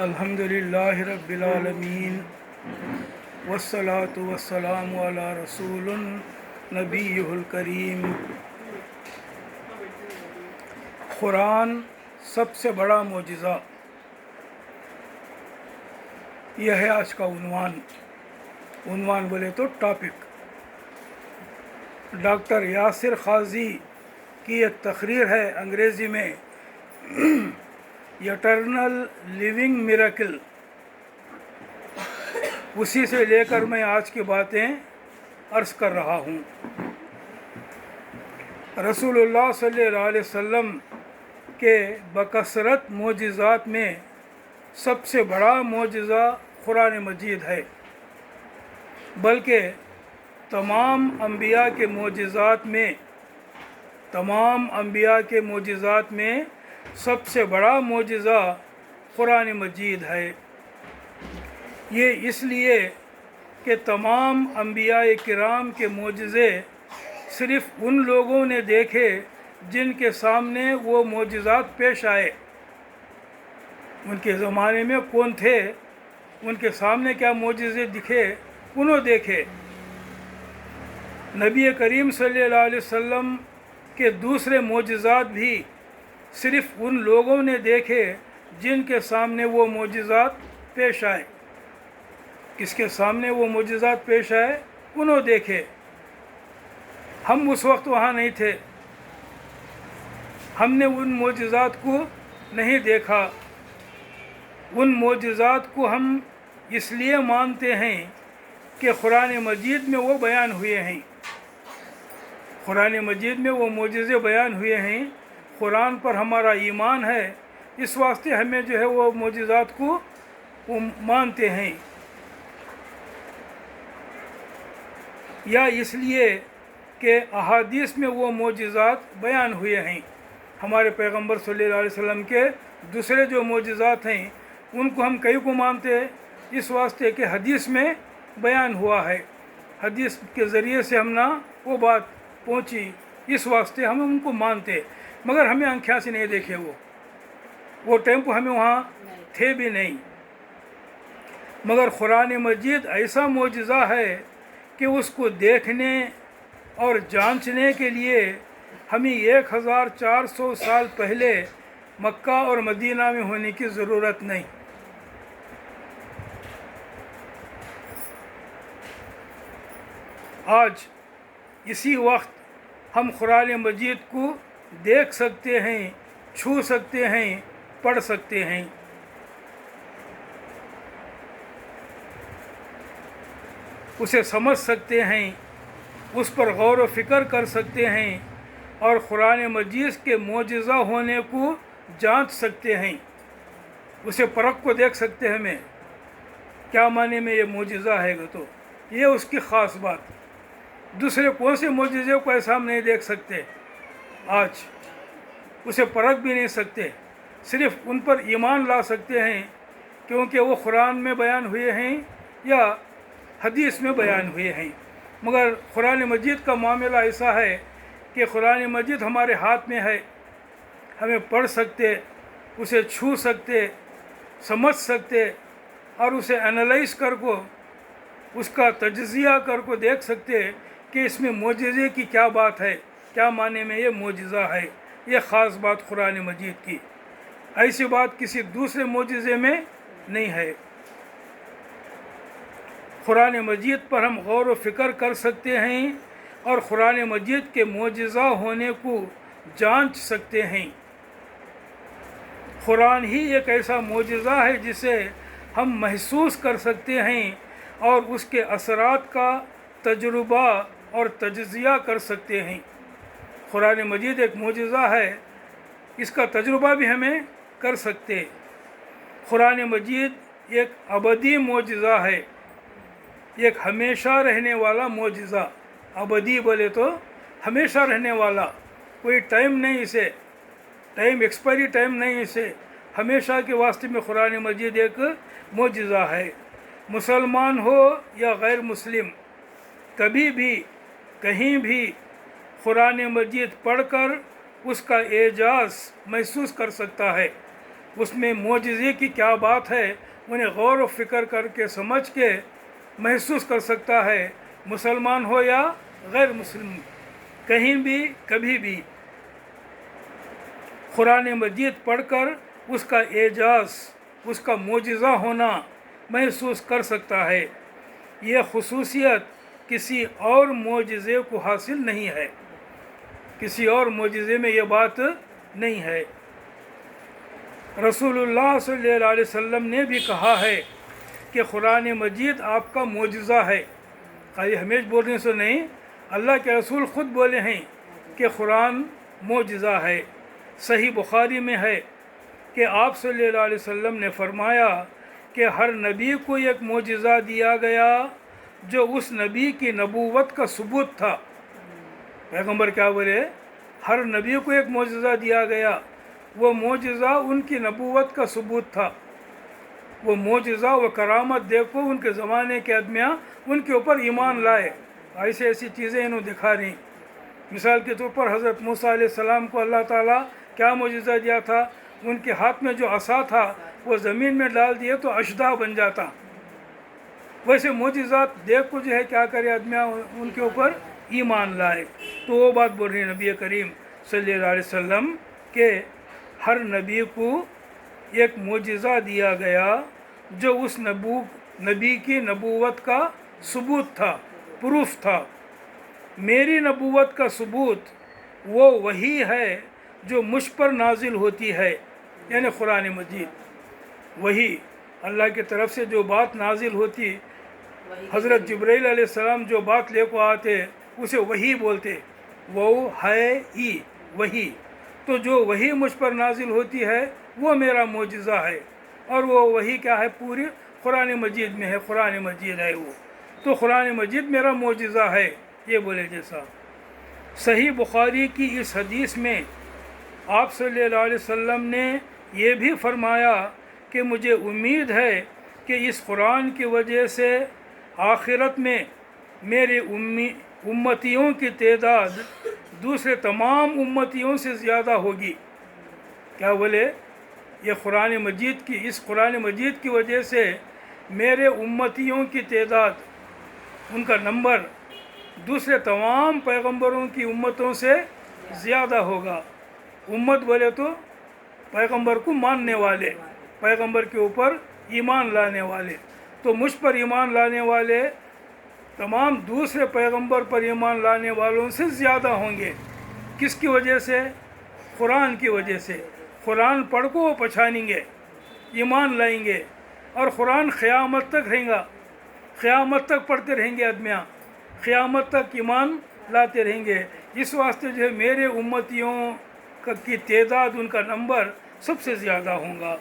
الحمدللہ رب العالمین والصلاة والسلام علی رسول نبی الکریم۔ قرآن سب سے بڑا معجزہ، یہ ہے آج کا عنوان بولے تو ٹاپک۔ ڈاکٹر یاسر قاضی کی ایک تقریر ہے انگریزی میں، ایٹرنل لیونگ میریکل، اسی سے لے کر میں آج کی باتیں عرض کر رہا ہوں۔ رسول اللہ صلی اللہ علیہ وسلم کے بکثرت معجزات میں سب سے بڑا معجزہ قرآن مجید ہے، بلکہ تمام انبیاء کے معجزات میں سب سے بڑا معجزہ قرآن مجید ہے۔ یہ اس لیے کہ تمام انبیاء کرام کے معجزے صرف ان لوگوں نے دیکھے جن کے سامنے وہ معجزات پیش آئے۔ ان کے زمانے میں کون تھے، ان کے سامنے کیا معجزے دکھے، انہوں دیکھے۔ نبی کریم صلی اللہ علیہ وسلم کے دوسرے معجزات بھی صرف ان لوگوں نے دیکھے جن کے سامنے وہ معجزات پیش آئے۔ کس کے سامنے وہ معجزات پیش آئے، انہوں دیکھے۔ ہم اس وقت وہاں نہیں تھے، ہم نے ان معجزات کو نہیں دیکھا۔ ان معجزات کو ہم اس لیے مانتے ہیں کہ قرآن مجید میں وہ بیان ہوئے ہیں، قرآن مجید میں وہ معجزے بیان ہوئے ہیں۔ قرآن پر ہمارا ایمان ہے، اس واسطے ہمیں جو ہے وہ معجزات کو مانتے ہیں، یا اس لیے کہ احادیث میں وہ معجزات بیان ہوئے ہیں۔ ہمارے پیغمبر صلی اللہ علیہ وسلم کے دوسرے جو معجزات ہیں ان کو ہم کئی کو مانتے ہیں، اس واسطے کہ حدیث میں بیان ہوا ہے، حدیث کے ذریعے سے ہم نہ وہ بات پہنچی، اس واسطے ہم ان کو مانتے، مگر ہمیں آنکھیں سے نہیں دیکھے وہ ٹائم کو ہمیں وہاں تھے بھی نہیں۔ مگر قرآن مجید ایسا معجزہ ہے کہ اس کو دیکھنے اور جانچنے کے لیے ہمیں 1400 سال پہلے مکہ اور مدینہ میں ہونے کی ضرورت نہیں۔ آج اسی وقت ہم قرآن مجید کو دیکھ سکتے ہیں، چھو سکتے ہیں، پڑھ سکتے ہیں۔ اسے سمجھ سکتے ہیں، اس پر غور و فکر کر سکتے ہیں، اور قرآن مجید کے معجزہ ہونے کو جانچ سکتے ہیں، اسے پرکھ کو دیکھ سکتے ہیں، ہمیں کیا معنی میں یہ معجزہ ہے گا، تو یہ اس کی خاص بات۔ دوسرے کون سے معجزے کو ایسا ہم نہیں دیکھ سکتے، آج اسے پرکھ بھی نہیں سکتے، صرف ان پر ایمان لا سکتے ہیں کیونکہ وہ قرآن میں بیان ہوئے ہیں یا حدیث میں بیان ہوئے ہیں۔ مگر قرآن مجید کا معاملہ ایسا ہے کہ قرآن مجید ہمارے ہاتھ میں ہے، ہمیں پڑھ سکتے، اسے چھو سکتے، سمجھ سکتے، اور اسے انالائز کر کو، اس کا تجزیہ کر کو دیکھ سکتے کہ اس میں معجزے کی کیا بات ہے، کیا معنی میں یہ معجزہ ہے، یہ خاص بات قرآن مجید کی۔ ایسی بات کسی دوسرے معجزے میں نہیں ہے۔ قرآن مجید پر ہم غور و فکر کر سکتے ہیں اور قرآن مجید کے معجزہ ہونے کو جانچ سکتے ہیں۔ قرآن ہی ایک ایسا معجزہ ہے جسے ہم محسوس کر سکتے ہیں اور اس کے اثرات کا تجربہ اور تجزیہ کر سکتے ہیں۔ قرآن مجید ایک معجزہ ہے، اس کا تجربہ بھی ہمیں کر سکتے۔ قرآن مجید ایک ابدی معجزہ ہے، ایک ہمیشہ رہنے والا معجزہ۔ ابدی بولے تو ہمیشہ رہنے والا، کوئی ٹائم نہیں، اسے ایکسپائری ٹائم نہیں، اسے ہمیشہ کے واسطے میں قرآن مجید ایک معجزہ ہے۔ مسلمان ہو یا غیر مسلم، کبھی بھی کہیں بھی قرآن مجید پڑھ کر اس کا اعجاز محسوس کر سکتا ہے۔ اس میں معجزے کی کیا بات ہے انہیں غور و فکر کر کے سمجھ کے محسوس کر سکتا ہے، مسلمان ہو یا غیر مسلم، کہیں بھی کبھی بھی قرآن مجید پڑھ کر اس کا اعجاز، اس کا معجزہ ہونا محسوس کر سکتا ہے۔ یہ خصوصیت کسی اور معجزے کو حاصل نہیں ہے، کسی اور معجزے میں یہ بات نہیں ہے۔ رسول اللہ صلی اللہ علیہ وسلم نے بھی کہا ہے کہ قرآن مجید آپ کا معجزہ ہے، خالی ہمیں بولنے سے نہیں، اللہ کے رسول خود بولے ہیں کہ قرآن معجزہ ہے۔ صحیح بخاری میں ہے کہ آپ صلی اللہ علیہ وسلم نے فرمایا کہ ہر نبی کو ایک معجزہ دیا گیا جو اس نبی کی نبوت کا ثبوت تھا۔ پیغمبر کیا بولے؟ ہر نبی کو ایک معجزہ دیا گیا، وہ معجزہ ان کی نبوت کا ثبوت تھا۔ وہ معجزہ و کرامت دیکھو ان کے زمانے کے آدمیاں ان کے اوپر ایمان لائے، ایسی چیزیں انہوں دکھا رہی۔ مثال کے طور پر حضرت موسیٰ علیہ السلام کو اللہ تعالیٰ کیا معجزہ دیا تھا؟ ان کے ہاتھ میں جو عصا تھا وہ زمین میں ڈال دیے تو اشدھا بن جاتا۔ ویسے معجزات دیکھ کو جو ہے کیا کرے آدمیاں ان کے اوپر ایمان لائے۔ تو وہ بات بول رہے ہیں نبی کریم صلی اللہ علیہ وسلم کہ ہر نبی کو ایک معجزہ دیا گیا جو اس نبی کی نبوت کا ثبوت تھا، پروف تھا۔ میری نبوت کا ثبوت وہ وحی ہے جو مجھ پر نازل ہوتی ہے، یعنی قرآن مجید۔ وحی اللہ کی طرف سے جو بات نازل ہوتی، حضرت جبرائیل علیہ السلام جو بات لے کو آتے اسے وحی بولتے، وہ ہے ای وحی۔ تو جو وحی مجھ پر نازل ہوتی ہے وہ میرا معجزہ ہے، اور وہ وحی کیا ہے؟ پوری قرآن مجید میں ہے، قرآن مجید ہے وہ۔ تو قرآن مجید میرا معجزہ ہے، یہ بولے جیسا۔ صحیح بخاری کی اس حدیث میں آپ صلی اللہ علیہ وسلم نے یہ بھی فرمایا کہ مجھے امید ہے کہ اس قرآن کی وجہ سے آخرت میں میرے امتیوں کی تعداد دوسرے تمام امتیوں سے زیادہ ہوگی۔ کیا بولے؟ یہ قرآن مجید کی، اس قرآن مجید کی وجہ سے میرے امتیوں کی تعداد، ان کا نمبر دوسرے تمام پیغمبروں کی امتوں سے زیادہ ہوگا۔ امت بولے تو پیغمبر کو ماننے والے، پیغمبر کے اوپر ایمان لانے والے۔ تو مجھ پر ایمان لانے والے تمام دوسرے پیغمبر پر ایمان لانے والوں سے زیادہ ہوں گے۔ کس کی وجہ سے؟ قرآن کی وجہ سے۔ قرآن پڑھ کو وہ پہچانیں گے، ایمان لائیں گے، اور قرآن قیامت تک رہیں گا، قیامت تک پڑھتے رہیں گے آدمیاں، قیامت تک ایمان لاتے رہیں گے۔ اس واسطے جو ہے میرے امتیوں کی تعداد، ان کا نمبر سب سے زیادہ ہوں گا۔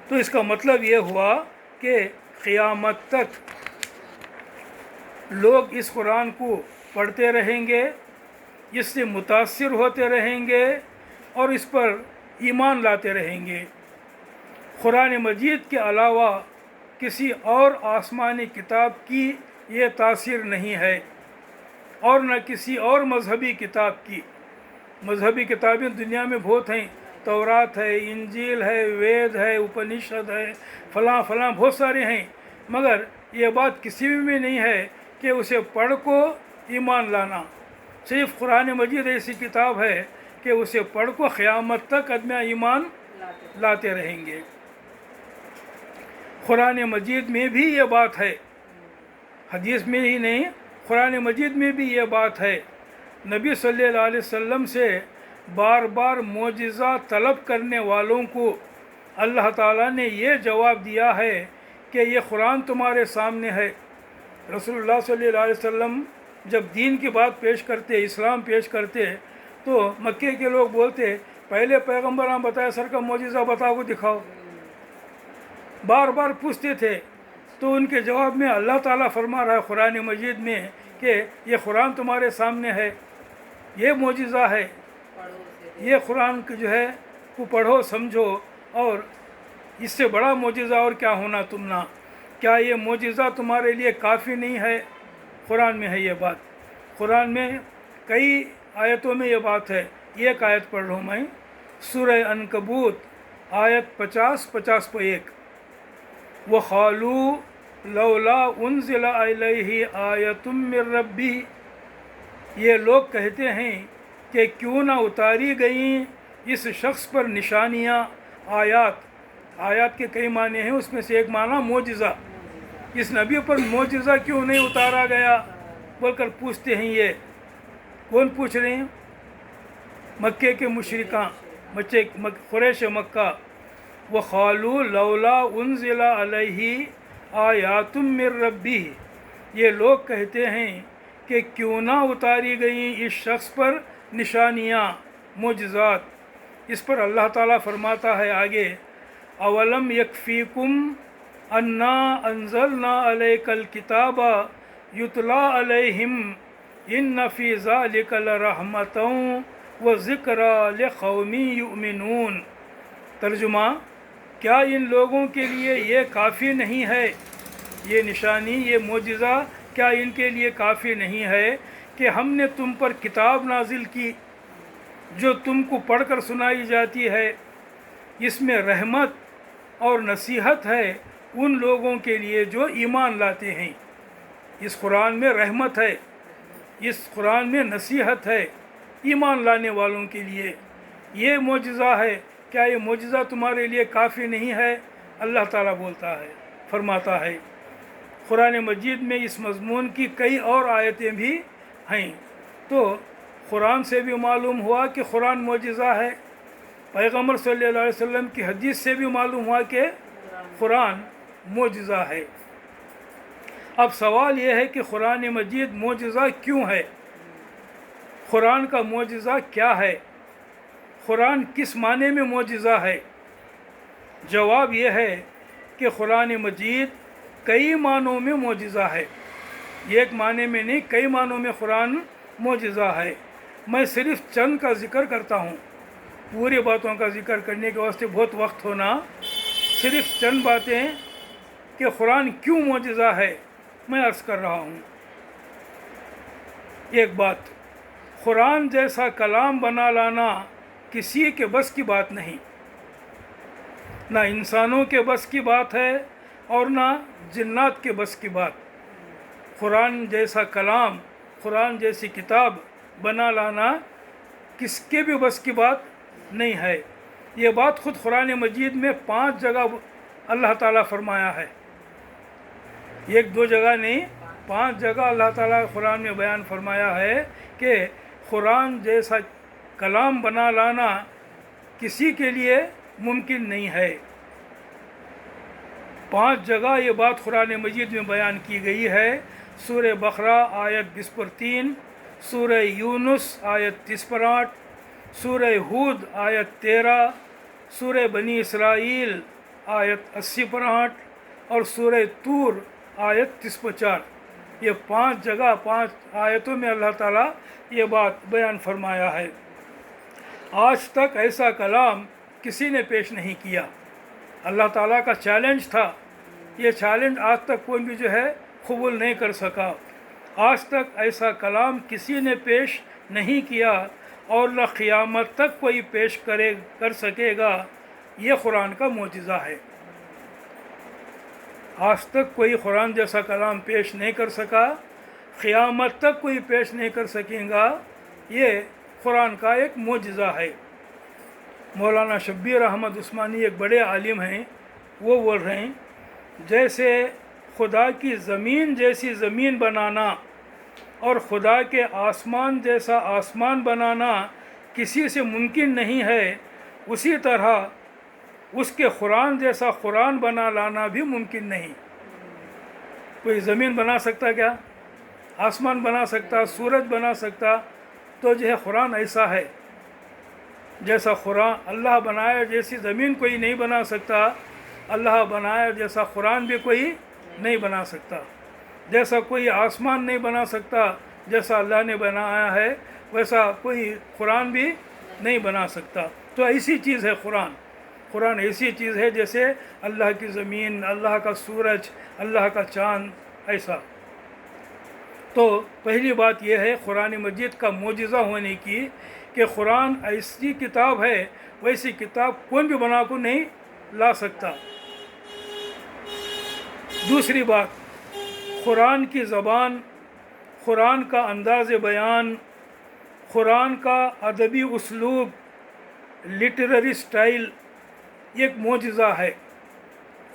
تو اس کا مطلب یہ ہوا کہ قیامت تک لوگ اس قرآن کو پڑھتے رہیں گے، اس سے متاثر ہوتے رہیں گے، اور اس پر ایمان لاتے رہیں گے۔ قرآن مجید کے علاوہ کسی اور آسمانی کتاب کی یہ تاثیر نہیں ہے، اور نہ کسی اور مذہبی کتاب کی۔ مذہبی کتابیں دنیا میں بہت ہیں، تورات ہے، انجیل ہے، وید ہے، اپنشد ہے، فلاں فلاں بہت سارے ہیں، مگر یہ بات کسی میں نہیں ہے کہ اسے پڑھ کو ایمان لانا۔ صرف قرآن مجید ایسی کتاب ہے کہ اسے پڑھ کو قیامت تک آدمی ایمان لاتے رہیں گے۔ قرآن مجید میں بھی یہ بات ہے، حدیث میں ہی نہیں، قرآن مجید میں بھی یہ بات ہے۔ نبی صلی اللہ علیہ وسلم سے بار بار معجزہ طلب کرنے والوں کو اللہ تعالیٰ نے یہ جواب دیا ہے کہ یہ قرآن تمہارے سامنے ہے۔ رسول اللہ صلی اللہ علیہ وسلم جب دین کی بات پیش کرتے، اسلام پیش کرتے، تو مکے کے لوگ بولتے پہلے پیغمبراں بتایا سر کا معجزہ بتا کو دکھاؤ، بار بار پوچھتے تھے۔ تو ان کے جواب میں اللہ تعالیٰ فرما رہا ہے قرآن مجید میں کہ یہ قرآن تمہارے سامنے ہے، یہ معجزہ ہے، یہ قرآن جو ہے کو پڑھو سمجھو، اور اس سے بڑا معجزہ اور کیا ہونا تمنا؟ کیا یہ معجزہ تمہارے لیے کافی نہیں ہے؟ قرآن میں ہے یہ بات، قرآن میں کئی آیتوں میں یہ بات ہے۔ ایک آیت پڑھ رہا ہوں میں، سورہ عنکبوت آیت 50-51 وَقَالُوا لَوْلَا أُنزِلَ عَلَيْهِ آیَةٌ مِّن رَّبِّهِ، یہ لوگ کہتے ہیں کہ کیوں نہ اتاری گئیں اس شخص پر نشانیاں، آیات کے کئی معنی ہیں، اس میں سے ایک معنی معجزہ، اس نبی پر معجزہ کیوں نہیں اتارا گیا بول کر پوچھتے ہیں۔ یہ کون پوچھ رہے ہیں؟ مکے کے مشرکان، قریش مکہ۔ وَقَالُوا لَوْلَا أُنزِلَ عَلَيْهِ آیَاتٌ مِّن رَّبِّهِ، یہ لوگ کہتے ہیں کہ کیوں نہ اتاری گئیں اس شخص پر نشانیاں، معجزات۔ اس پر اللہ تعالیٰ فرماتا ہے آگے اولم یکفیکم انا انزلنا علیک الکتاب یتلی علیہم ان فی ذلک لرحمۃ وذکری لقوم یؤمنون۔ ترجمہ، کیا ان لوگوں کے لیے یہ کافی نہیں ہے، یہ نشانی، یہ معجزہ کیا ان کے لیے کافی نہیں ہے کہ ہم نے تم پر کتاب نازل کی جو تم کو پڑھ کر سنائی جاتی ہے، اس میں رحمت اور نصیحت ہے ان لوگوں کے لیے جو ایمان لاتے ہیں۔ اس قرآن میں رحمت ہے، اس قرآن میں نصیحت ہے ایمان لانے والوں کے لیے۔ یہ معجزہ ہے، کیا یہ معجزہ تمہارے لیے کافی نہیں ہے؟ اللہ تعالیٰ بولتا ہے، فرماتا ہے۔ قرآن مجید میں اس مضمون کی کئی اور آیتیں بھی ہیں، تو قرآن سے بھی معلوم ہوا کہ قرآن معجزہ ہے، پیغمبر صلی اللہ علیہ وسلم کی حدیث سے بھی معلوم ہوا کہ قرآن معجزہ ہے۔ اب سوال یہ ہے کہ قرآن مجید معجزہ کیوں ہے؟ قرآن کا معجزہ کیا ہے؟ قرآن کس معنی میں معجزہ ہے؟ جواب یہ ہے کہ قرآن مجید کئی معنوں میں معجزہ ہے، ایک معنی میں نہیں، کئی معنوں میں قرآن معجزہ ہے۔ میں صرف چند کا ذکر کرتا ہوں، پوری باتوں کا ذکر کرنے کے واسطے بہت وقت ہونا، صرف چند باتیں کہ قرآن کیوں معجزہ ہے میں عرض کر رہا ہوں۔ ایک بات، قرآن جیسا کلام بنا لانا کسی کے بس کی بات نہیں، نہ انسانوں کے بس کی بات ہے اور نہ جنات کے بس کی بات۔ قرآن جیسا کلام، قرآن جیسی کتاب بنا لانا کس کے بھی بس کی بات نہیں ہے۔ یہ بات خود قرآن مجید میں 5 جگہ اللہ تعالیٰ فرمایا ہے، ایک دو جگہ نہیں، 5 جگہ اللہ تعالیٰ قرآن میں بیان فرمایا ہے کہ قرآن جیسا کلام بنا لانا کسی کے لیے ممکن نہیں ہے۔ 5 جگہ یہ بات قرآن مجید میں بیان کی گئی ہے۔ سورہ بقرہ آیت 20 پر 3، سورہ یونس آیت 30 پر 8، سورہ ہود آیت 13، سورہ بنی اسرائیل آیت 80 پر 8 اور سورہ طور آیت 30 پر 4۔ یہ 5 جگہ 5 آیتوں میں اللہ تعالیٰ یہ بات بیان فرمایا ہے۔ آج تک ایسا کلام کسی نے پیش نہیں کیا، اللہ تعالیٰ کا چیلنج تھا، یہ چیلنج آج تک کوئی بھی جو ہے قبول نہیں کر سکا۔ آج تک ایسا کلام کسی نے پیش نہیں کیا اور نہ قیامت تک کوئی پیش کر سکے گا۔ یہ قرآن کا معجزہ ہے۔ آج تک کوئی قرآن جیسا کلام پیش نہیں کر سکا، قیامت تک کوئی پیش نہیں کر سکے گا، یہ قرآن کا ایک معجزہ ہے۔ مولانا شبیر احمد عثمانی ایک بڑے عالم ہیں، وہ بول رہے ہیں جیسے خدا کی زمین جیسی زمین بنانا اور خدا کے آسمان جیسا آسمان بنانا کسی سے ممکن نہیں ہے، اسی طرح اس کے قرآن جیسا قرآن بنا لانا بھی ممکن نہیں۔ کوئی زمین بنا سکتا کیا؟ آسمان بنا سکتا، سورج بنا سکتا، تو جو ہے قرآن ایسا ہے جیسا قرآن اللہ بنایا جیسی زمین کوئی نہیں بنا سکتا، اللہ بنایا جیسا قرآن بھی کوئی نہیں بنا سکتا، جیسا کوئی آسمان نہیں بنا سکتا جیسا اللہ نے بنایا ہے ویسا کوئی قرآن بھی نہیں بنا سکتا۔ تو ایسی چیز ہے قرآن، قرآن ایسی چیز ہے جیسے اللہ کی زمین، اللہ کا سورج، اللہ کا چاند، ایسا۔ تو پہلی بات یہ ہے قرآن مجید کا معجزہ ہونے کی کہ قرآن ایسی کتاب ہے، ویسی کتاب کوئی بھی بنا کو نہیں لا سکتا۔ دوسری بات، قرآن کی زبان، قرآن کا انداز بیان، قرآن کا ادبی اسلوب، لٹریری سٹائل، یہ ایک معجزہ ہے۔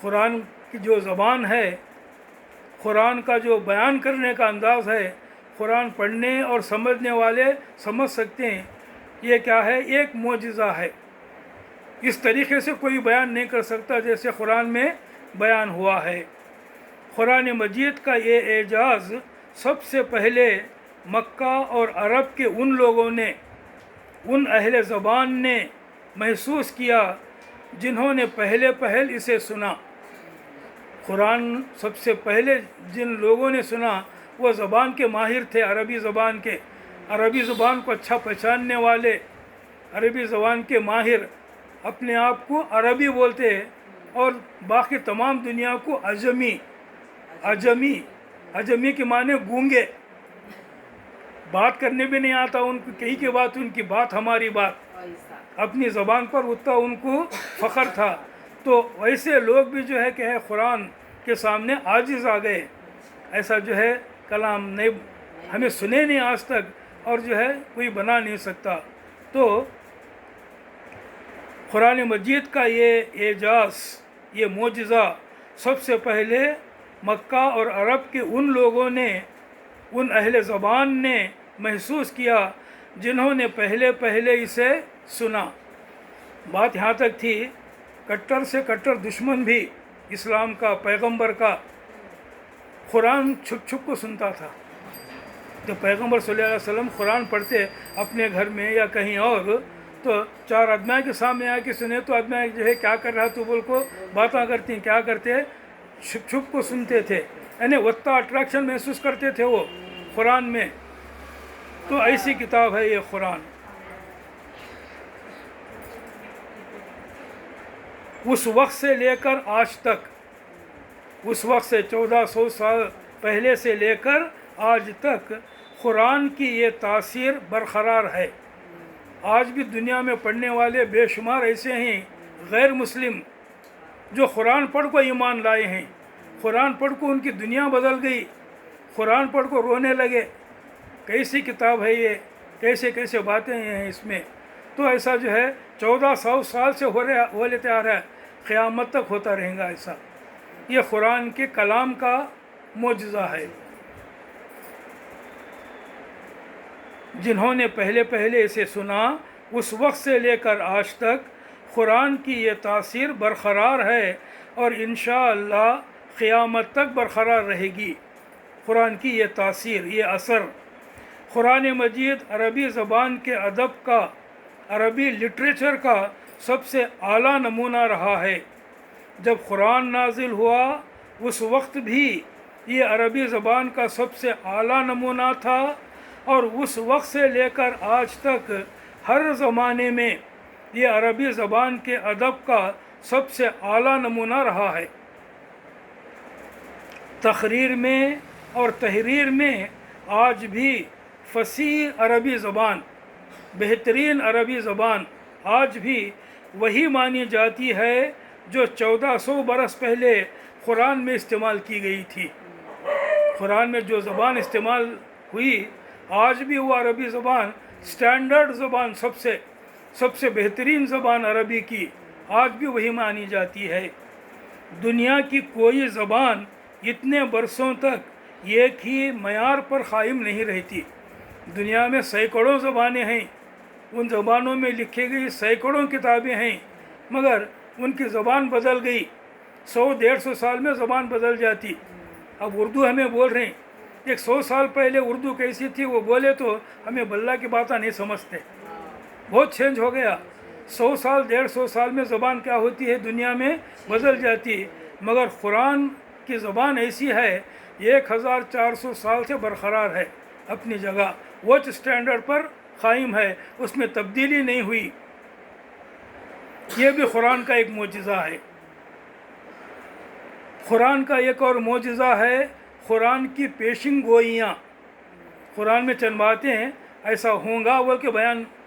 قرآن کی جو زبان ہے، قرآن کا جو بیان کرنے کا انداز ہے، قرآن پڑھنے اور سمجھنے والے سمجھ سکتے ہیں، یہ کیا ہے؟ ایک معجزہ ہے۔ اس طریقے سے کوئی بیان نہیں کر سکتا جیسے قرآن میں بیان ہوا ہے۔ قرآن مجید کا یہ اعجاز سب سے پہلے مکہ اور عرب کے ان لوگوں نے، ان اہل زبان نے محسوس کیا جنہوں نے پہل اسے سنا۔ قرآن سب سے پہلے جن لوگوں نے سنا وہ زبان کے ماہر تھے، عربی زبان کے، عربی زبان کو اچھا پہچاننے والے، عربی زبان کے ماہر، اپنے آپ کو عربی بولتے اور باقی تمام دنیا کو عجمی کے معنی گونگے، بات کرنے بھی نہیں آتا ان کو، کہیں کی بات ان کی بات ہماری بات، اپنی زبان پر اتنا ان کو فخر تھا۔ تو ویسے لوگ بھی جو ہے کہ قرآن کے سامنے عاجز آ گئے، ایسا جو ہے کلام نہیں ہمیں سنے نہیں آج تک، اور جو ہے کوئی بنا نہیں سکتا۔ تو قرآن مجید کا یہ اعجاز، یہ معجزہ سب سے پہلے مکہ اور عرب کے ان لوگوں نے، ان اہل زبان نے محسوس کیا جنہوں نے پہلے اسے سنا۔ بات یہاں تک تھی، کٹر سے کٹر دشمن بھی اسلام کا، پیغمبر کا، قرآن چھپ چھپ کو سنتا تھا۔ جب پیغمبر صلی اللہ علیہ وسلم قرآن پڑھتے اپنے گھر میں یا کہیں اور، تو چار آدمیاں کے سامنے آ کے سنے تو آدمیاں جو ہے کیا کر رہا تو بول کو باتاں کرتی ہیں، کیا کرتے، چھپ چھپ کو سنتے تھے، یعنی اتنا اٹریکشن محسوس کرتے تھے وہ قرآن میں۔ تو ایسی کتاب ہے یہ قرآن۔ اس وقت سے لے کر آج تک، اس وقت سے 1400 سال پہلے سے لے کر آج تک قرآن کی یہ تاثیر برقرار ہے۔ آج بھی دنیا میں پڑھنے والے بے شمار ایسے ہیں غیر مسلم جو قرآن پڑھ کو ایمان لائے ہیں، قرآن پڑھ کو ان کی دنیا بدل گئی، قرآن پڑھ کو رونے لگے، کیسی کتاب ہے یہ، کیسے باتیں ہیں اس میں۔ تو ایسا جو ہے 1400 سال سے ہو لیتے آ رہا ہے، قیامت تک ہوتا رہے گا ایسا۔ یہ قرآن کے کلام کا معجزہ ہے۔ جنہوں نے پہلے اسے سنا، اس وقت سے لے کر آج تک قرآن کی یہ تاثیر برقرار ہے اور انشاءاللہ قیامت تک برقرار رہے گی۔ قرآن کی یہ تاثیر، یہ اثر۔ قرآن مجید عربی زبان کے ادب کا، عربی لٹریچر کا سب سے اعلیٰ نمونہ رہا ہے۔ جب قرآن نازل ہوا اس وقت بھی یہ عربی زبان کا سب سے اعلیٰ نمونہ تھا، اور اس وقت سے لے کر آج تک ہر زمانے میں یہ عربی زبان کے ادب کا سب سے اعلیٰ نمونہ رہا ہے۔ تقریر میں اور تحریر میں آج بھی فصیح عربی زبان، بہترین عربی زبان آج بھی وہی مانی جاتی ہے جو 1400 برس پہلے قرآن میں استعمال کی گئی تھی۔ قرآن میں جو زبان استعمال ہوئی، آج بھی وہ عربی زبان سٹینڈرڈ زبان، سب سے بہترین زبان عربی کی آج بھی وہی مانی جاتی ہے۔ دنیا کی کوئی زبان اتنے برسوں تک ایک ہی معیار پر قائم نہیں رہتی۔ دنیا میں سینکڑوں زبانیں ہیں، ان زبانوں میں لکھی گئی سینکڑوں کتابیں ہیں، مگر ان کی زبان بدل گئی، 100-150 سال میں زبان بدل جاتی۔ اب اردو ہمیں بول رہے ہیں، 100 سال پہلے اردو کیسی تھی وہ بولے تو ہمیں بلّہ کی باتیں نہیں سمجھتے، بہت چینج ہو گیا۔ 100 سال 150 سال میں زبان کیا ہوتی ہے دنیا میں بدل جاتی، مگر قرآن کی زبان ایسی ہے 1400 سال سے برقرار ہے اپنی جگہ، وچ سٹینڈرڈ پر قائم ہے، اس میں تبدیلی نہیں ہوئی۔ یہ بھی قرآن کا ایک معجزہ ہے۔ قرآن کا ایک اور معجزہ ہے قرآن کی پیشن گوئیاں۔ قرآن میں چند باتیں ایسا ہوں گا وہ کہ بیان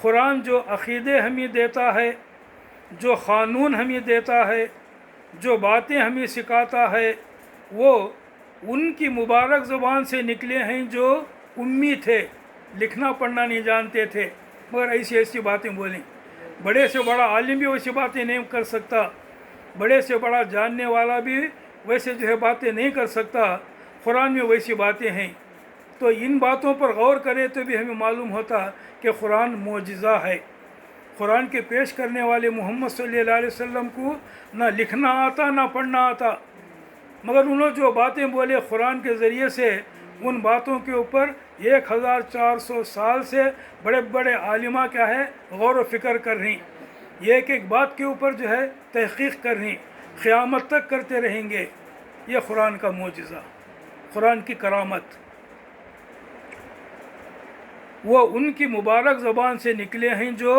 قرآن جو عقیدے ہمیں دیتا ہے، جو قانون ہمیں دیتا ہے، جو باتیں ہمیں سکھاتا ہے، وہ ان کی مبارک زبان سے نکلے ہیں جو امی تھے، لکھنا پڑھنا نہیں جانتے تھے، مگر ایسی ایسی باتیں بولیں۔ بڑے سے بڑا عالم بھی ویسی باتیں نہیں کر سکتا، بڑے سے بڑا جاننے والا بھی ویسے جو ہے باتیں نہیں کر سکتا، قرآن میں ویسی باتیں ہیں۔ تو ان باتوں پر غور کرے تو بھی ہمیں معلوم ہوتا کہ قرآن معجزہ ہے۔ قرآن کے پیش کرنے والے محمد صلی اللہ علیہ وسلم کو نہ لکھنا آتا نہ پڑھنا آتا، مگر انہوں جو باتیں بولے قرآن کے ذریعے سے، ان باتوں کے اوپر 1400 سال سے بڑے بڑے عالمہ کیا ہے غور و فکر کر رہی ہیں، ایک ایک بات کے اوپر جو ہے تحقیق کر رہی ہیں، قیامت تک کرتے رہیں گے۔ یہ قرآن کا معجزہ، قرآن کی کرامت، وہ ان کی مبارک زبان سے نکلے ہیں جو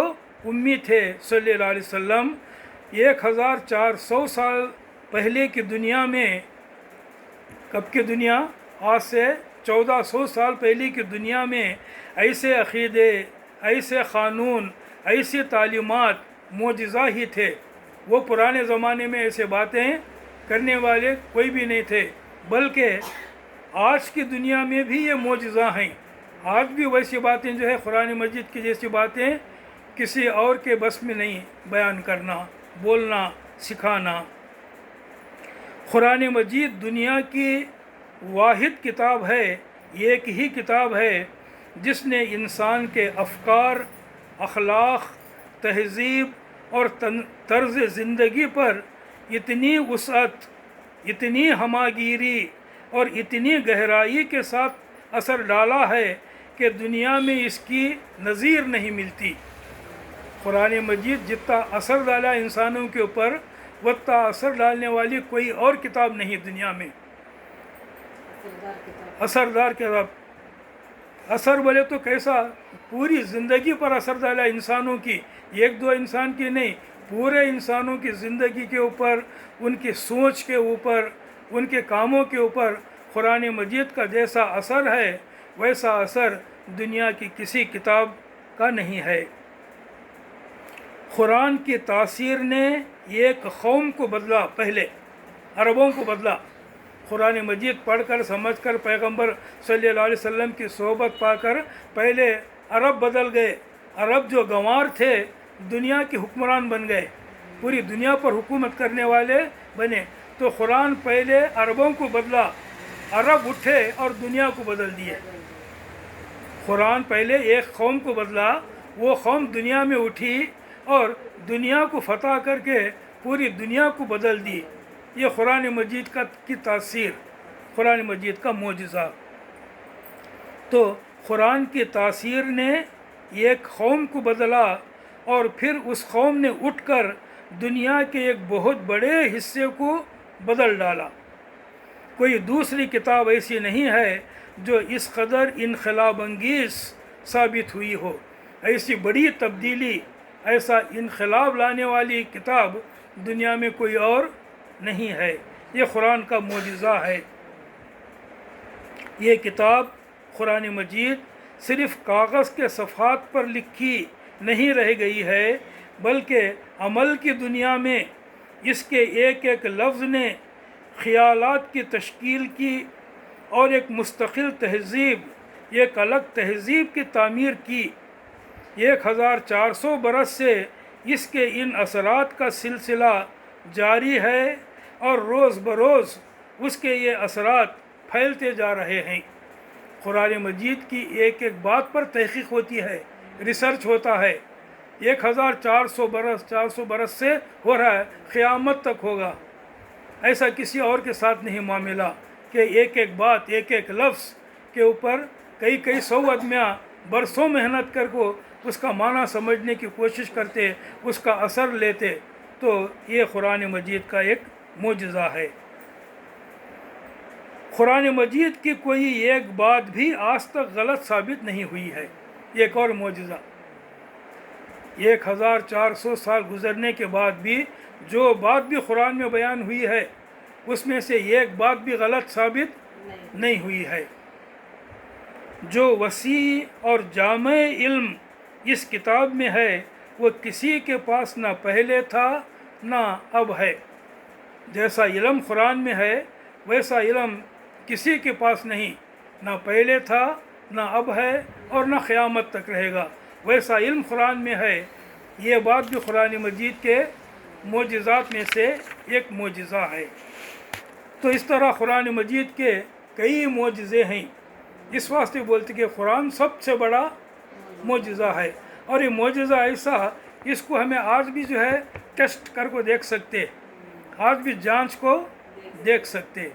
امی تھے صلی اللہ علیہ وسلم۔ 1400 سال پہلے کی دنیا میں، کب کی دنیا؟ آج سے 1400 سال پہلے کی دنیا میں ایسے عقیدے، ایسے قانون، ایسی تعلیمات معجزہ ہی تھے۔ وہ پرانے زمانے میں ایسے باتیں کرنے والے کوئی بھی نہیں تھے، بلکہ آج کی دنیا میں بھی یہ معجزہ ہیں۔ آج بھی ویسی باتیں جو ہے قرآن مجید کی جیسی باتیں کسی اور کے بس میں نہیں بیان کرنا، بولنا، سکھانا۔ قرآن مجید دنیا کی واحد کتاب ہے، ایک ہی کتاب ہے جس نے انسان کے افکار، اخلاق، تہذیب اور طرز زندگی پر اتنی وسعت، اتنی ہماگیری اور اتنی گہرائی کے ساتھ اثر ڈالا ہے کہ دنیا میں اس کی نظیر نہیں ملتی۔ قرآن مجید جتنا اثر ڈالا انسانوں کے اوپر، اتنا اثر ڈالنے والی کوئی اور کتاب نہیں دنیا میں۔ اثردار کتاب، اثر بولے تو کیسا؟ پوری زندگی پر اثر ڈالا انسانوں کی، ایک دو انسان کی نہیں، پورے انسانوں کی زندگی کے اوپر، ان کی سوچ کے اوپر، ان کے کاموں کے اوپر قرآن مجید کا جیسا اثر ہے ویسا اثر دنیا کی کسی کتاب کا نہیں ہے۔ قرآن کی تاثیر نے ایک قوم کو بدلا، پہلے عربوں کو بدلا۔ قرآن مجید پڑھ کر سمجھ کر پیغمبر صلی اللہ علیہ وسلم کی صحبت پا کر پہلے عرب بدل گئے۔ عرب جو گنوار تھے دنیا کے حکمران بن گئے، پوری دنیا پر حکومت کرنے والے بنے۔ تو قرآن پہلے عربوں کو بدلا، عرب اٹھے اور دنیا کو بدل دیے۔ قرآن پہلے ایک قوم کو بدلا، وہ قوم دنیا میں اٹھی اور دنیا کو فتح کر کے پوری دنیا کو بدل دی۔ یہ قرآن مجید کی تاثیر، قرآن مجید کا معجزہ۔ تو قرآن کی تاثیر نے ایک قوم کو بدلا اور پھر اس قوم نے اٹھ کر دنیا کے ایک بہت بڑے حصے کو بدل ڈالا۔ کوئی دوسری کتاب ایسی نہیں ہے جو اس قدر انقلاب انگیز ثابت ہوئی ہو۔ ایسی بڑی تبدیلی، ایسا انقلاب لانے والی کتاب دنیا میں کوئی اور نہیں ہے۔ یہ قرآن کا معجزہ ہے۔ یہ کتاب قرآن مجید صرف کاغذ کے صفحات پر لکھی نہیں رہ گئی ہے، بلکہ عمل کی دنیا میں اس کے ایک ایک لفظ نے خیالات کی تشکیل کی اور ایک مستقل تہذیب، ایک الگ تہذیب کی تعمیر کی۔ 1400 برس سے اس کے ان اثرات کا سلسلہ جاری ہے اور روز بروز اس کے یہ اثرات پھیلتے جا رہے ہیں۔ قرآن مجید کی ایک ایک بات پر تحقیق ہوتی ہے، ریسرچ ہوتا ہے۔ 1400 برس سے ہو رہا ہے، قیامت تک ہوگا۔ ایسا کسی اور کے ساتھ نہیں معاملہ کہ ایک ایک بات، ایک ایک لفظ کے اوپر کئی سو آدمیاں برسوں محنت کر کو اس کا معنی سمجھنے کی کوشش کرتے، اس کا اثر لیتے۔ تو یہ قرآن مجید کا ایک معجزہ ہے۔ قرآن مجید کی کوئی ایک بات بھی آج تک غلط ثابت نہیں ہوئی ہے۔ ایک اور معجزہ، 1400 سال گزرنے کے بعد بھی جو بات بھی قرآن میں بیان ہوئی ہے اس میں سے ایک بات بھی غلط ثابت نہیں ہوئی ہے۔ جو وسیع اور جامع علم اس کتاب میں ہے وہ کسی کے پاس نہ پہلے تھا نہ اب ہے۔ جیسا علم قرآن میں ہے ویسا علم کسی کے پاس نہیں، نہ پہلے تھا نہ اب ہے اور نہ قیامت تک رہے گا، ویسا علم قرآن میں ہے۔ یہ بات بھی قرآن مجید کے معجزات میں سے ایک معجزہ ہے۔ تو اس طرح قرآن مجید کے کئی معجزے ہیں، اس واسطے بولتے کہ قرآن سب سے بڑا معجزہ ہے۔ اور یہ معجزہ ایسا، اس کو ہمیں آج بھی جو ہے ٹیسٹ کر کو دیکھ سکتے، آج بھی جانچ کو دیکھ سکتے،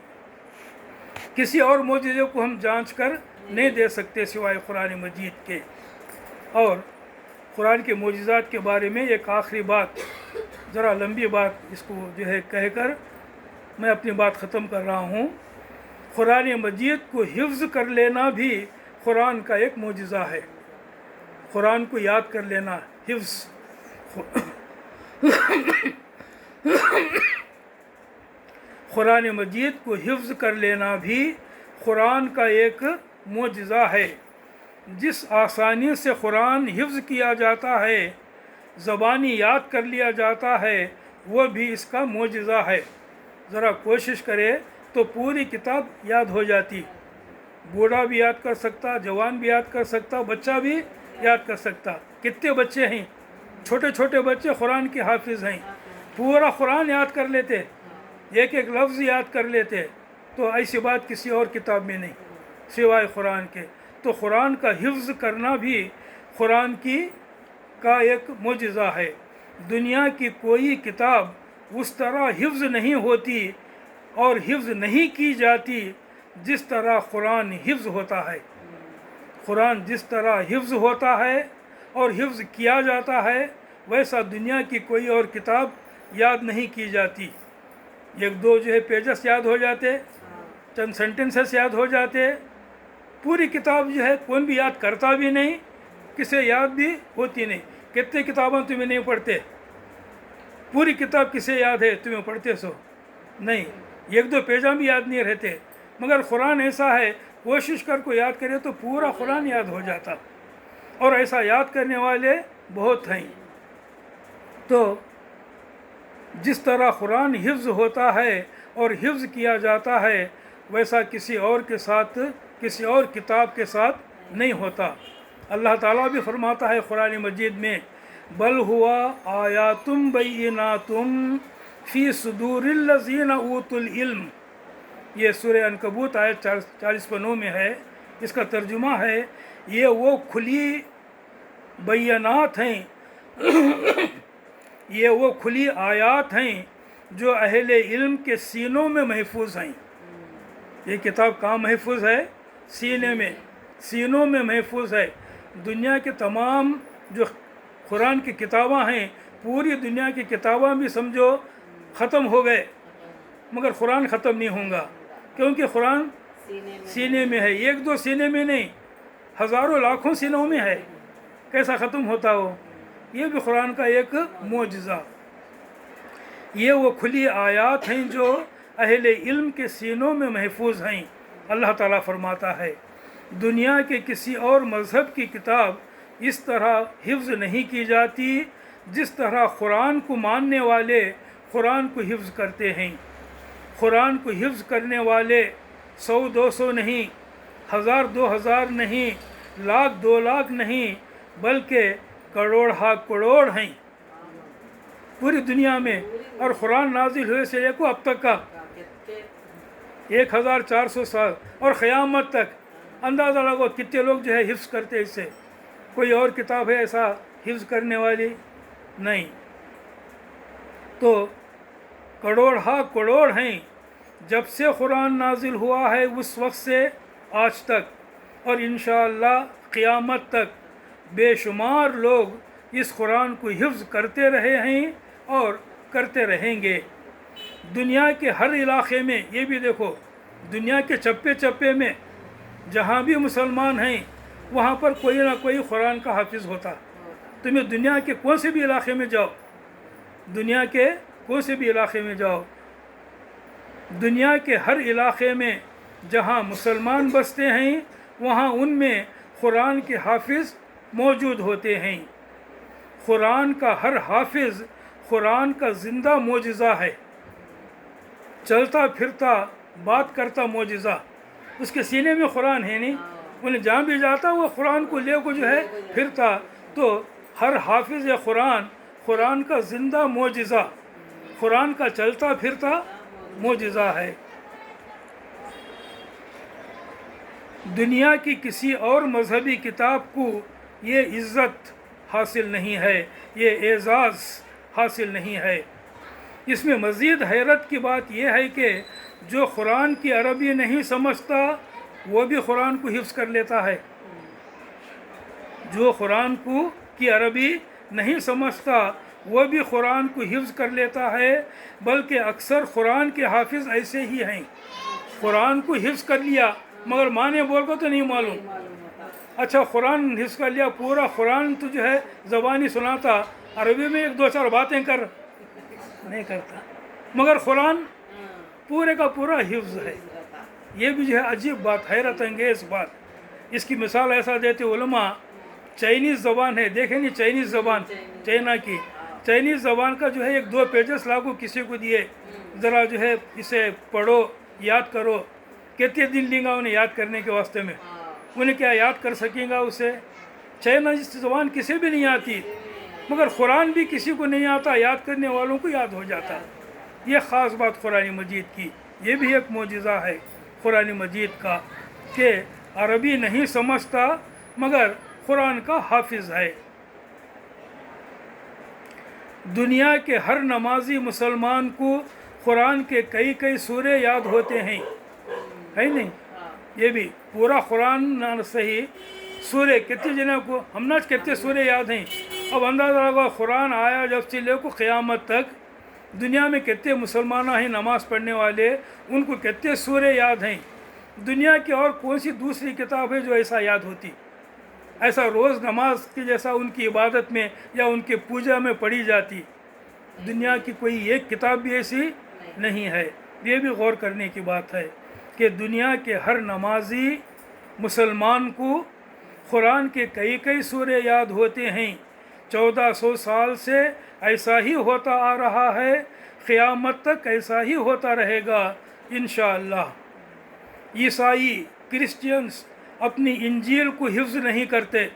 کسی اور معجزے کو ہم جانچ کر نہیں دے سکتے سوائے قرآن مجید کے۔ اور قرآن کے معجزات کے بارے میں ایک آخری بات، ذرا لمبی بات اس کو جو ہے کہہ کر میں اپنی بات ختم کر رہا ہوں۔ قرآن مجید کو حفظ کر لینا بھی قرآن کا ایک معجزہ ہے۔ قرآن کو یاد کر لینا، حفظ قرآن مجید کو حفظ کر لینا بھی قرآن کا ایک معجزہ ہے۔ جس آسانی سے قرآن حفظ کیا جاتا ہے، زبانی یاد کر لیا جاتا ہے، وہ بھی اس کا معجزہ ہے۔ ذرا کوشش کرے تو پوری کتاب یاد ہو جاتی، بوڑھا بھی یاد کر سکتا، جوان بھی یاد کر سکتا، بچہ بھی یاد کر سکتا۔ کتنے بچے ہیں، چھوٹے چھوٹے بچے قرآن کے حافظ ہیں، پورا قرآن یاد کر لیتے، ایک ایک لفظ یاد کر لیتے۔ تو ایسی بات کسی اور کتاب میں نہیں سوائے قرآن کے۔ تو قرآن کا حفظ کرنا بھی قرآن کا ایک معجزہ ہے۔ دنیا کی کوئی کتاب اس طرح حفظ نہیں ہوتی اور حفظ نہیں کی جاتی جس طرح قرآن حفظ ہوتا ہے۔ قرآن جس طرح حفظ ہوتا ہے اور حفظ کیا جاتا ہے، ویسا دنیا کی کوئی اور کتاب یاد نہیں کی جاتی۔ ایک دو جو ہے پیجز یاد ہو جاتے، چند سینٹنسز یاد ہو جاتے، پوری کتاب جو ہے کون بھی یاد کرتا بھی نہیں، کسے یاد بھی ہوتی نہیں۔ کتنے کتابیں تمہیں نہیں پڑھتے، پوری کتاب کسے یاد ہے تمہیں پڑھتے سو نہیں، ایک دو پیجاں بھی یاد نہیں رہتے۔ مگر قرآن ایسا ہے، کوشش کر کو یاد کرے تو پورا قرآن یاد ہو جاتا، اور ایسا یاد کرنے والے بہت ہیں۔ تو جس طرح قرآن حفظ ہوتا ہے اور حفظ کیا جاتا ہے، ویسا کسی اور کے ساتھ، کسی اور کتاب کے ساتھ نہیں ہوتا۔ اللہ تعالیٰ بھی فرماتا ہے قرآن مجید میں، بل ہوا آیات بینات فی صدور الذین اوتوا العلم۔ یہ سورہ عنکبوت آیت 40-9 میں ہے۔ اس کا ترجمہ ہے، یہ وہ کھلی بینات ہیں، یہ وہ کھلی آیات ہیں جو اہل علم کے سینوں میں محفوظ ہیں۔ یہ کتاب کہاں محفوظ ہے؟ سینے میں، سینوں میں محفوظ ہے۔ دنیا کے تمام جو قرآن کی کتابیں ہیں، پوری دنیا کی کتابیں بھی سمجھو ختم ہو گئے، مگر قرآن ختم نہیں ہوں گا، کیونکہ قرآن سینے میں ہے۔ ایک دو سینے میں نہیں، ہزاروں لاکھوں سینوں میں ہے، کیسا ختم ہوتا ہو؟ یہ بھی قرآن کا ایک معجزہ۔ یہ وہ کھلی آیات ہیں جو اہل علم کے سینوں میں محفوظ ہیں۔ اللہ تعالیٰ فرماتا ہے، دنیا کے کسی اور مذہب کی کتاب اس طرح حفظ نہیں کی جاتی جس طرح قرآن کو ماننے والے قرآن کو حفظ کرتے ہیں۔ قرآن کو حفظ کرنے والے 100-200 نہیں، 1000-2000 نہیں، 1,00,000-2,00,000 نہیں، بلکہ کروڑ کروڑ ہیں پوری دنیا میں۔ اور قرآن نازل ہوئے سے لے کو اب تک کا 1400 سال اور قیامت تک اندازہ لگو کتنے لوگ جو ہے حفظ کرتے اس سے۔ کوئی اور کتاب ہے ایسا حفظ کرنے والی؟ نہیں۔ تو کروڑ ہیں، جب سے قرآن نازل ہوا ہے اس وقت سے آج تک، اور انشاءاللہ قیامت تک بے شمار لوگ اس قرآن کو حفظ کرتے رہے ہیں اور کرتے رہیں گے۔ دنیا کے ہر علاقے میں، یہ بھی دیکھو، دنیا کے چپے چپے میں جہاں بھی مسلمان ہیں وہاں پر کوئی نہ کوئی قرآن کا حافظ ہوتا۔ تمہیں دنیا کے کون سے بھی علاقے میں جاؤ، دنیا کے کون سے بھی علاقے میں جاؤ، دنیا کے ہر علاقے میں جہاں مسلمان بستے ہیں وہاں ان میں قرآن کے حافظ موجود ہوتے ہیں۔ قرآن کا ہر حافظ قرآن کا زندہ معجزہ ہے، چلتا پھرتا بات کرتا معجزہ۔ اس کے سینے میں قرآن ہے نہیں، انہیں جہاں بھی جاتا وہ قرآن کو لے کو جو ہے پھرتا۔ تو ہر حافظ قرآن قرآن کا زندہ معجزہ، قرآن کا چلتا پھرتا معجزہ ہے۔ دنیا کی کسی اور مذہبی کتاب کو یہ عزت حاصل نہیں ہے، یہ اعزاز حاصل نہیں ہے۔ اس میں مزید حیرت کی بات یہ ہے کہ جو قرآن کی عربی نہیں سمجھتا وہ بھی قرآن کو حفظ کر لیتا ہے۔ جو قرآن کی عربی نہیں سمجھتا وہ بھی قرآن کو حفظ کر لیتا ہے، بلکہ اکثر قرآن کے حافظ ایسے ہی ہیں، قرآن کو حفظ کر لیا مگر معنی بول کو تو نہیں معلوم۔ اچھا قرآن حفظ کر لیا پورا قرآن تو جو ہے زبانی سناتا، عربی میں ایک دو چار باتیں نہیں کرتا، مگر قرآن پورے کا پورا حفظ ہے۔ یہ بھی جو ہے عجیب بات، حیرت انگیز بات۔ اس کی مثال ایسا دیتے علماء، چائنیز زبان ہے، دیکھیں نہیں چائنیز زبان، چائنا کی چائنیز زبان کا جو ہے ایک دو پیجز لاگو کسی کو دیے، ذرا جو ہے اسے پڑھو یاد کرو، کتنے دن لیں گا انہیں یاد کرنے کے واسطے میں؟ انہیں کیا یاد کر سکیں گا اسے؟ چائنیز زبان کسی بھی نہیں آتی، مگر قرآن بھی کسی کو نہیں آتا، یاد کرنے والوں کو یاد ہو جاتا۔ یہ خاص بات قرآن مجید کی، یہ بھی ایک معجزہ ہے قرآن مجید کا کہ عربی نہیں سمجھتا مگر قرآن کا حافظ ہے۔ دنیا کے ہر نمازی مسلمان کو قرآن کے کئی سورے یاد ہوتے ہیں، ہے نہیں؟ یہ بھی پورا قرآن نہ صحیح سورے کتنے جنہیں کو ہم نے کتنے سورے یاد ہیں۔ اب اندازہ لگا قرآن آیا جب سے لے کو قیامت تک دنیا میں کتنے مسلمان ہیں نماز پڑھنے والے، ان کو کتنے سورے یاد ہیں۔ دنیا کی اور کون سی دوسری کتاب ہے جو ایسا یاد ہوتی، ایسا روز نماز کی جیسا ان کی عبادت میں یا ان کے پوجا میں پڑھی جاتی؟ دنیا کی کوئی ایک کتاب بھی ایسی نہیں ہے۔ یہ بھی غور کرنے کی بات ہے کہ دنیا کے ہر نمازی مسلمان کو قرآن کے کئی سورے یاد ہوتے ہیں۔ 1400 سال سے ایسا ہی ہوتا آ رہا ہے، قیامت تک ایسا ہی ہوتا رہے گا انشاءاللہ۔ عیسائی کرسچینز اپنی انجیل کو حفظ نہیں کرتے،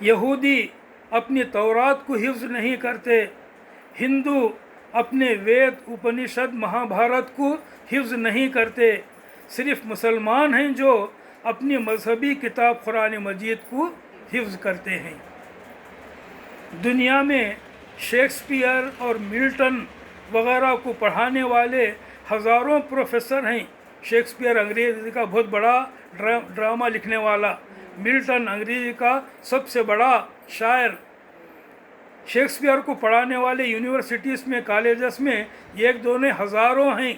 یہودی اپنی تورات کو حفظ نہیں کرتے، ہندو اپنے وید اپنشد مہابھارت کو حفظ نہیں کرتے، صرف مسلمان ہیں جو اپنی مذہبی کتاب قرآن مجید کو حفظ کرتے ہیں۔ دنیا میں شیکسپیئر اور ملٹن وغیرہ کو پڑھانے والے ہزاروں پروفیسر ہیں۔ شیکسپیئر انگریزی کا بہت بڑا ڈرامہ لکھنے والا، ملٹن انگریزی کا سب سے بڑا شاعر۔ شیکسپیئر کو پڑھانے والے یونیورسٹیز میں کالجز میں ایک دو نہیں ہزاروں ہیں،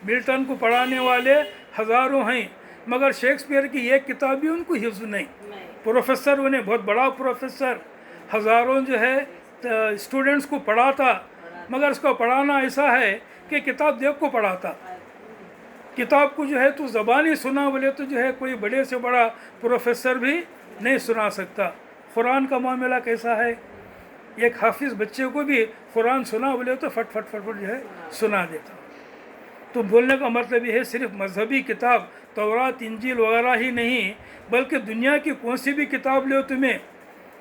ملٹن کو پڑھانے والے ہزاروں ہیں، مگر شیکسپیئر کی ایک کتاب بھی ان کو حفظ نہیں۔ پروفیسر انہیں بہت بڑا پروفیسر ہزاروں جو ہے اسٹوڈنٹس کو پڑھاتا، مگر اس کو پڑھانا ایسا ہے کہ کتاب دیکھ کو پڑھاتا، کتاب کو جو ہے تو زبانی سنا بولے تو جو ہے کوئی بڑے سے بڑا پروفیسر بھی نہیں سنا سکتا۔ قرآن کا معاملہ کیسا ہے؟ ایک حافظ بچے کو بھی قرآن سنا بولے تو فٹ فٹ جو ہے سنا دیتا۔ تو بولنے کا مطلب یہ ہے صرف مذہبی کتاب تورات انجیل وغیرہ ہی نہیں، بلکہ دنیا کی کون سی بھی کتاب لو تمہیں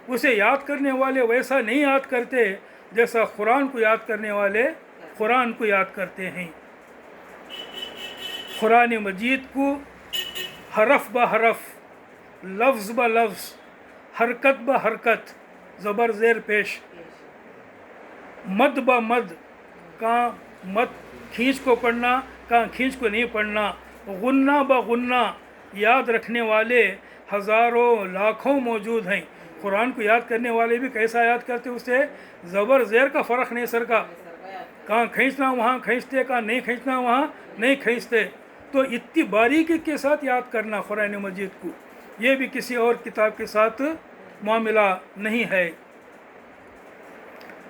اسے یاد کرنے والے ویسا نہیں یاد کرتے جیسا قرآن کو یاد کرنے والے قرآن کو یاد کرتے ہیں۔ قرآن مجید کو حرف بہ حرف، لفظ بہ لفظ، حرکت بہ حرکت، زبر زیر پیش، مد بہ مد، کہاں مد کھینچ کو پڑھنا کہاں کھینچ کو نہیں پڑھنا، غنہ بہ غنہ یاد رکھنے والے ہزاروں لاکھوں موجود ہیں۔ قرآن کو یاد کرنے والے بھی کیسا یاد کرتے، اسے زبر زیر کا فرق نہیں سر کا، کہاں کھینچنا وہاں کھینچتے، کہاں نہیں کھینچنا وہاں نہیں کھینچتے۔ تو اتنی باریکی کے ساتھ یاد کرنا قرآن مجید کو، یہ بھی کسی اور کتاب کے ساتھ معاملہ نہیں ہے۔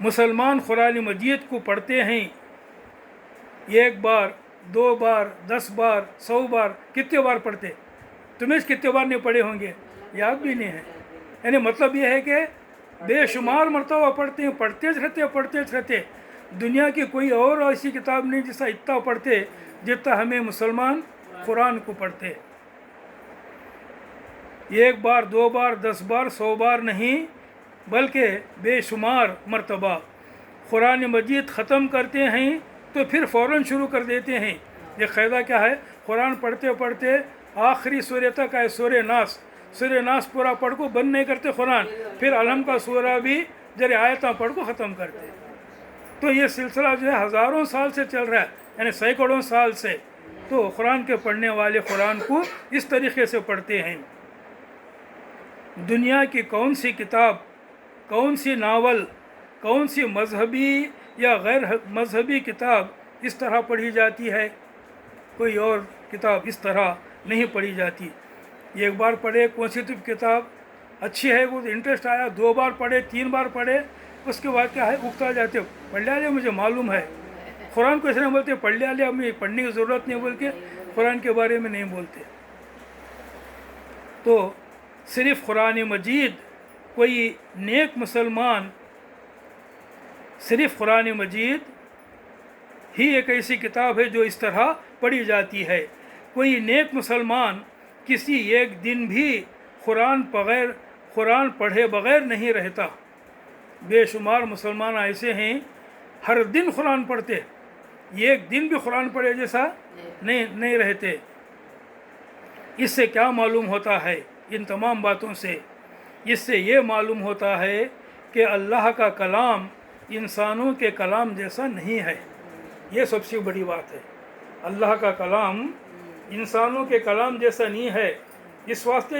مسلمان قرآن مجید کو پڑھتے ہیں ایک بار، دو بار، 10 بار، 100 بار، کتنے بار پڑھتے؟ تمہیں کتنے بار نہیں پڑھے ہوں گے، یاد بھی نہیں ہے۔ یعنی مطلب یہ ہے کہ بے شمار مرتبہ پڑھتے ہیں، پڑھتے رہتے. دنیا کی کوئی اور ایسی کتاب نہیں جیسا اتنا پڑھتے جتنا ہمیں مسلمان قرآن کو پڑھتے. 1 بار 2 بار 10 بار 100 بار نہیں بلکہ بے شمار مرتبہ قرآن مجید ختم کرتے ہیں تو پھر فوراً شروع کر دیتے ہیں. یہ قاعدہ کیا ہے؟ قرآن پڑھتے آخری سورہ تک آئے سورہ ناس پورا پڑھ کو بند نہیں کرتے قرآن، پھر علم کا سورہ بھی ذرا آیتاں پڑھ کو ختم کرتے. تو یہ سلسلہ جو ہے ہزاروں سال سے چل رہا ہے، یعنی سینکڑوں سال سے. تو قرآن کے پڑھنے والے قرآن کو اس طریقے سے پڑھتے ہیں. دنیا کی کون سی کتاب، کون سی ناول، کون سی مذہبی یا غیر مذہبی کتاب اس طرح پڑھی جاتی ہے؟ کوئی اور کتاب اس طرح نہیں پڑھی جاتی. ایک بار پڑھے کون سی کتاب اچھی ہے، وہ انٹرسٹ آیا، 2 بار پڑھے 3 بار پڑھے، اس کے بعد کیا ہے اگتا جاتے، پڑھ لیا مجھے معلوم ہے. قرآن کو اس طرح بولتے پڑھ لیا مجھے پڑھنے کی ضرورت نہیں بول کے قرآن کے بارے میں نہیں بولتے. تو صرف قرآن مجید کوئی نیک مسلمان، صرف قرآن مجید ہی ایک ایسی کتاب ہے جو اس طرح پڑھی جاتی ہے. کوئی نیک مسلمان کسی ایک دن بھی قرآن پڑھے بغیر نہیں رہتا. بے شمار مسلمان ایسے ہیں ہر دن قرآن پڑھتے، ایک دن بھی قرآن پڑھے جیسا نہیں رہتے. اس سے کیا معلوم ہوتا ہے؟ ان تمام باتوں سے اس سے یہ معلوم ہوتا ہے کہ اللہ کا کلام انسانوں کے کلام جیسا نہیں ہے. یہ سب سے بڑی بات ہے. اللہ کا کلام انسانوں کے کلام جیسا نہیں ہے. اس واسطے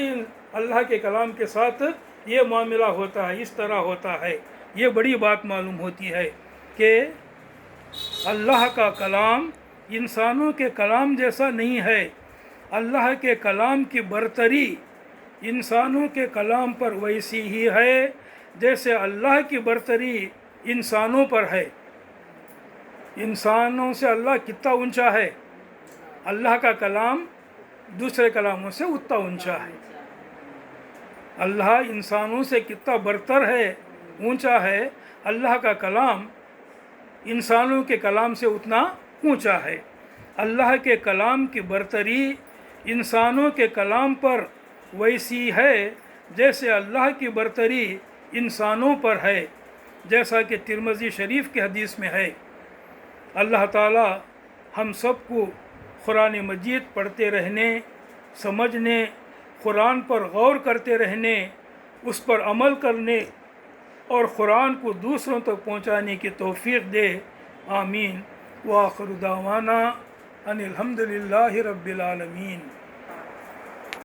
اللہ کے کلام کے ساتھ یہ معاملہ ہوتا ہے، اس طرح ہوتا ہے. یہ بڑی بات معلوم ہوتی ہے کہ اللہ کا کلام انسانوں کے کلام جیسا نہیں ہے. اللہ کے کلام کی برتری انسانوں کے کلام پر ویسی ہی ہے جیسے اللہ کی برتری انسانوں پر ہے. انسانوں سے اللہ کتنا اونچا ہے، اللہ کا کلام دوسرے کلاموں سے اتنا اونچا ہے. اللہ انسانوں سے کتنا برتر ہے، اونچا ہے، اللہ کا کلام انسانوں کے کلام سے اتنا اونچا ہے. اللہ کے کلام کی برتری انسانوں کے کلام پر ویسی ہے جیسے اللہ کی برتری انسانوں پر ہے، جیسا کہ ترمذی شریف کی حدیث میں ہے. اللہ تعالی ہم سب کو قرآن مجید پڑھتے رہنے، سمجھنے، قرآن پر غور کرتے رہنے، اس پر عمل کرنے اور قرآن کو دوسروں تک پہنچانے کی توفیق دے. آمین. وآخر دعوانا ان الحمد للہ رب العالمین.